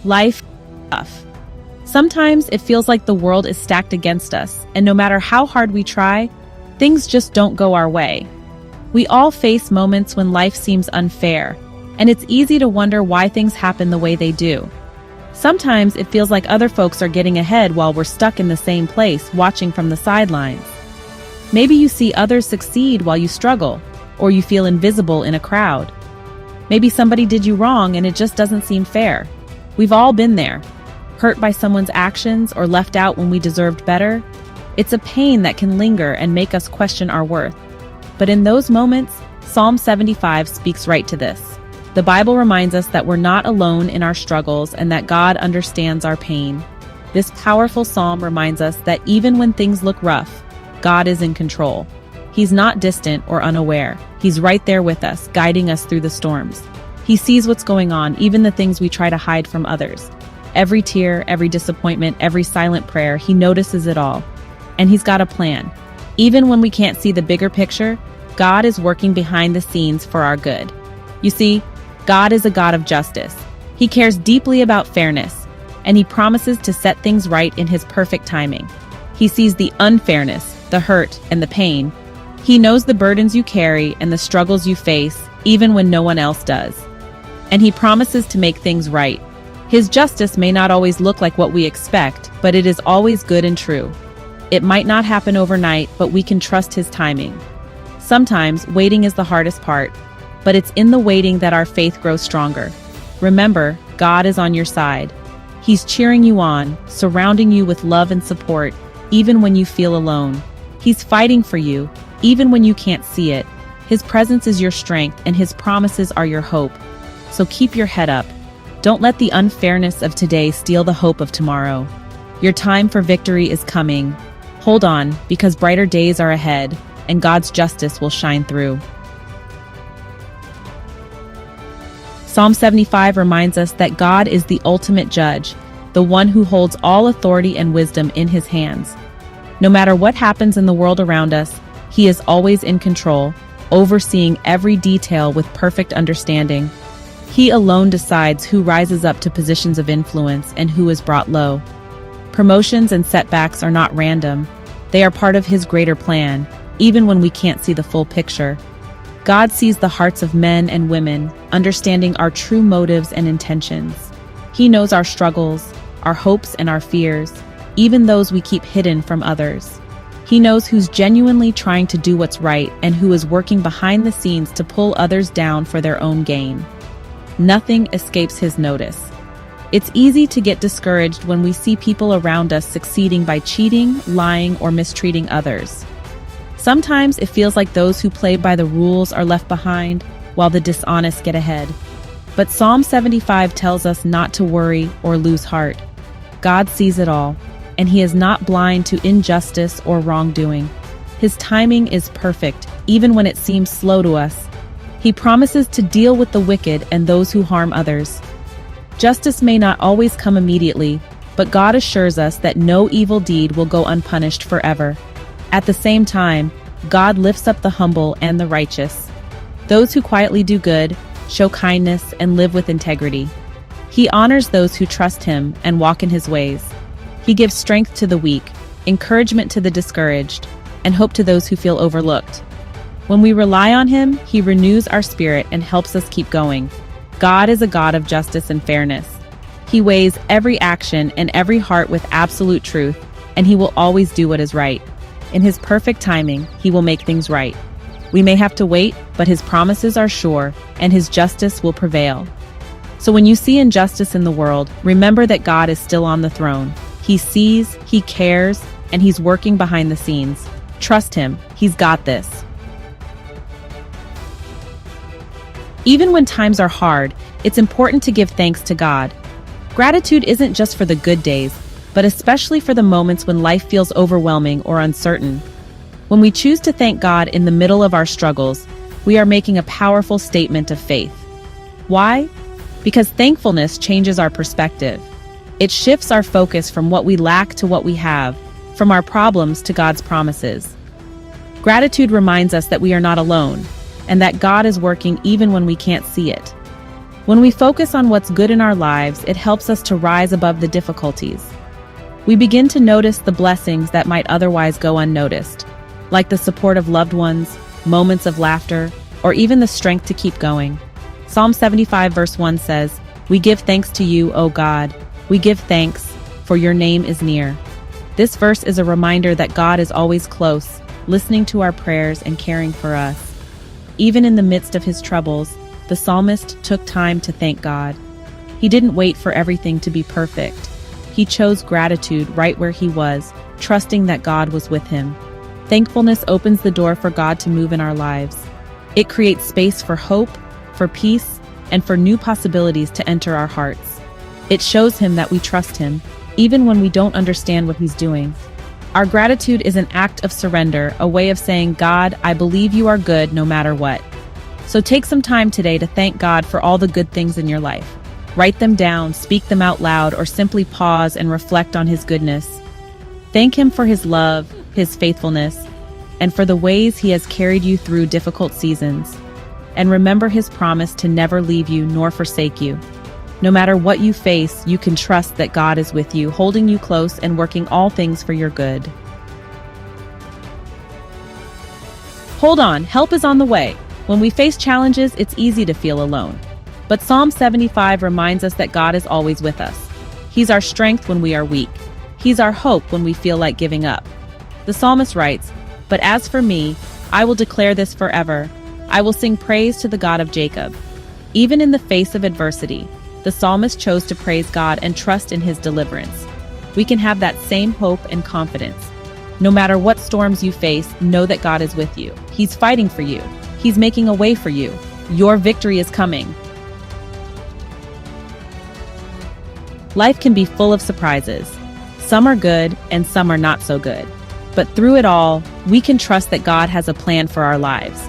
Life is tough. Sometimes it feels like the world is stacked against us, and no matter how hard we try, things just don't go our way. We all face moments when life seems unfair, and it's easy to wonder why things happen the way they do. Sometimes it feels like other folks are getting ahead while we're stuck in the same place, watching from the sidelines. Maybe you see others succeed while you struggle, or you feel invisible in a crowd. Maybe somebody did you wrong and it just doesn't seem fair. We've all been there. Hurt by someone's actions or left out when we deserved better. It's a pain that can linger and make us question our worth. But in those moments, Psalm 75 speaks right to this. The Bible reminds us that we're not alone in our struggles and that God understands our pain. This powerful psalm reminds us that even when things look rough, God is in control. He's not distant or unaware. He's right there with us, guiding us through the storms. He sees what's going on, even the things we try to hide from others. Every tear, every disappointment, every silent prayer, he notices it all. And he's got a plan. Even when we can't see the bigger picture, God is working behind the scenes for our good. You see, God is a God of justice. He cares deeply about fairness, and he promises to set things right in his perfect timing. He sees the unfairness, the hurt, and the pain. He knows the burdens you carry and the struggles you face, even when no one else does. And he promises to make things right. His justice may not always look like what we expect, but it is always good and true. It might not happen overnight, but we can trust his timing. Sometimes waiting is the hardest part, but it's in the waiting that our faith grows stronger. Remember, God is on your side. He's cheering you on, surrounding you with love and support, even when you feel alone. He's fighting for you, even when you can't see it. His presence is your strength, and his promises are your hope. So keep your head up. Don't let the unfairness of today steal the hope of tomorrow. Your time for victory is coming. Hold on, because brighter days are ahead, and God's justice will shine through. Psalm 75 reminds us that God is the ultimate judge, the one who holds all authority and wisdom in his hands. No matter what happens in the world around us, he is always in control, overseeing every detail with perfect understanding. He alone decides who rises up to positions of influence and who is brought low. Promotions and setbacks are not random. They are part of his greater plan, even when we can't see the full picture. God sees the hearts of men and women, understanding our true motives and intentions. He knows our struggles, our hopes and our fears, even those we keep hidden from others. He knows who's genuinely trying to do what's right and who is working behind the scenes to pull others down for their own gain. Nothing escapes his notice. It's easy to get discouraged when we see people around us succeeding by cheating, lying, or mistreating others. Sometimes it feels like those who play by the rules are left behind, while the dishonest get ahead. But Psalm 75 tells us not to worry or lose heart. God sees it all, and he is not blind to injustice or wrongdoing. His timing is perfect, even when it seems slow to us. He promises to deal with the wicked and those who harm others. Justice may not always come immediately, but God assures us that no evil deed will go unpunished forever. At the same time, God lifts up the humble and the righteous. Those who quietly do good, show kindness, and live with integrity. He honors those who trust him and walk in his ways. He gives strength to the weak, encouragement to the discouraged, and hope to those who feel overlooked. When we rely on him, he renews our spirit and helps us keep going. God is a God of justice and fairness. He weighs every action and every heart with absolute truth, and he will always do what is right. In his perfect timing, he will make things right. We may have to wait, but his promises are sure, and his justice will prevail. So when you see injustice in the world, remember that God is still on the throne. He sees, he cares, and he's working behind the scenes. Trust him, he's got this. Even when times are hard, it's important to give thanks to God. Gratitude isn't just for the good days, but especially for the moments when life feels overwhelming or uncertain. When we choose to thank God in the middle of our struggles, we are making a powerful statement of faith. Why? Because thankfulness changes our perspective. It shifts our focus from what we lack to what we have, from our problems to God's promises. Gratitude reminds us that we are not alone, and that God is working even when we can't see it. When we focus on what's good in our lives, it helps us to rise above the difficulties. We begin to notice the blessings that might otherwise go unnoticed, like the support of loved ones, moments of laughter, or even the strength to keep going. Psalm 75 verse 1 says, "We give thanks to you, O God. We give thanks, for your name is near." This verse is a reminder that God is always close, listening to our prayers and caring for us. Even in the midst of his troubles, the psalmist took time to thank God. He didn't wait for everything to be perfect. He chose gratitude right where he was, trusting that God was with him. Thankfulness opens the door for God to move in our lives. It creates space for hope, for peace, and for new possibilities to enter our hearts. It shows him that we trust him, even when we don't understand what he's doing. Our gratitude is an act of surrender, a way of saying, "God, I believe you are good no matter what." So take some time today to thank God for all the good things in your life. Write them down, speak them out loud, or simply pause and reflect on his goodness. Thank him for his love, his faithfulness, and for the ways he has carried you through difficult seasons. And remember his promise to never leave you nor forsake you. No matter what you face, you can trust that God is with you, holding you close and working all things for your good. Hold on, help is on the way. When we face challenges, it's easy to feel alone. But Psalm 75 reminds us that God is always with us. He's our strength when we are weak. He's our hope when we feel like giving up. The psalmist writes, "But as for me, I will declare this forever. I will sing praise to the God of Jacob." Even in the face of adversity, the psalmist chose to praise God and trust in his deliverance. We can have that same hope and confidence. No matter what storms you face, know that God is with you. He's fighting for you. He's making a way for you. Your victory is coming. Life can be full of surprises. Some are good and some are not so good. But through it all, we can trust that God has a plan for our lives.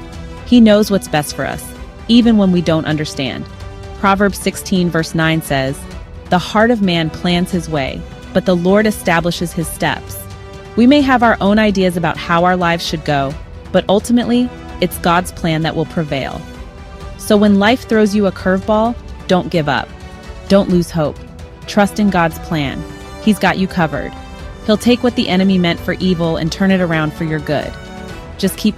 He knows what's best for us, even when we don't understand. Proverbs 16 verse 9 says, "The heart of man plans his way, but the Lord establishes his steps." We may have our own ideas about how our lives should go, but ultimately, it's God's plan that will prevail. So when life throws you a curveball, don't give up. Don't lose hope. Trust in God's plan. He's got you covered. He'll take what the enemy meant for evil and turn it around for your good. Just keep